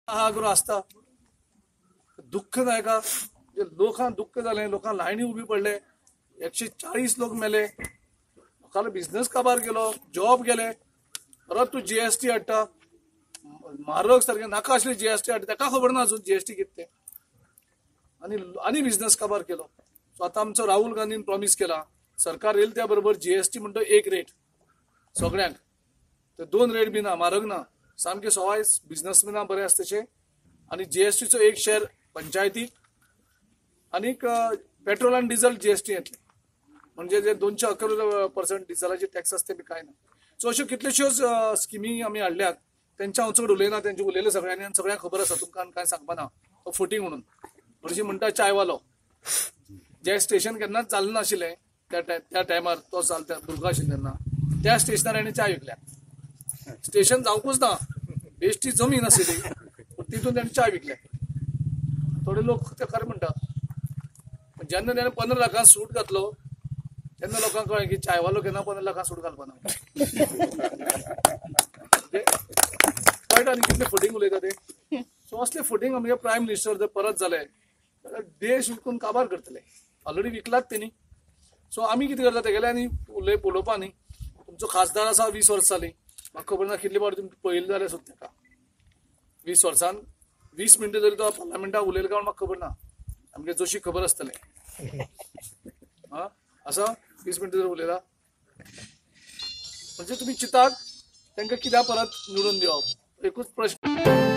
महाआग्रो आसता दुःखदायक लोकांक दुःख जालें, लोकांक लायनी उबी पडले, 140 लोक मेले, लोकांना बिझनेस काबार केलो, जॉब गेले, परत तू जीएसटी हाडटा, म्हारग सारखे नाका आसले जीएसटी हाडटा, ताका खबर ना अजून जीएसटी कितें आनी बिझनेस काबार केलो. सो आता आमचो राहुल गांधीन प्रॉमिस केला, सरकार येईल त्या बरोबर जीएसटी म्हणतो एक रेट सगळ्यांक, ते 2 रेट बी ना, म्हारग ना, सामके सवाय बिझनेसमॅनां बरे आसता तशें. आनी जीएसटीचो 1 शेअर पंचायतीक आनी पेट्रोल आनी डिझल जीएसटी येतले, म्हणजे जे 211% डिझलाचे टॅक्स असते बी काय ना. सो अश्यो कितल्योश्योच स्किमी आमी हाडल्यात. तेंच्या हांव चड उलयना, तेंचे उलयले सगळ्यांनी आनी सगळ्यांक खबर आसा, तुमकां कांय सांगपाना. तो फुटींग म्हणून हरशीं म्हणटा चायवालो, जे स्टेशन केन्नाच जाल्लें नाशिल्लें त्या टायमार, तो चलता भुरगो आशिल्लो तेन्ना, त्या स्टेशनार आनी चाय विकल्या. स्टेशन जावंकूच ना, बेश्टी जमीन आशिल्ली, तितून ताणें चाय विकल्या. थोडे लोक ते खरें म्हणटात. जेन्ना ताणें 15 लाखां सूट घातलो तेन्ना लोकांक कळ्ळें की चायवालो केन्ना 15 लाखां सूट घालपाना. कळटा न्ही कितलें फुटींग उलयता ते. सो असले फुटींग आमगे प्रायम मिनिस्टर जर परत जाले जाल्यार देश विकून काबार करतले. ऑलरेडी विकलात तेणी. सो आमी कितें करता तेगेले आनी उलोवपा न्ही. तुमचो खासदार आसा 20 वर्सां जालीं, म्हाका खबर ना कितले फावटी तुमी पळयले जाल्यार सुद्दां ताका 20 वर्सान 20 मिनटां जरी तो पार्लमेंटाक उलयलो काय म्हाका खबर ना. आमगे जोशी खबर आसतलें. आसा 20 मिनटां जर उलयला म्हणजे तुमी चिंतात तांकां कित्याक परत निवडून दिवप. एकूच प्रश्न.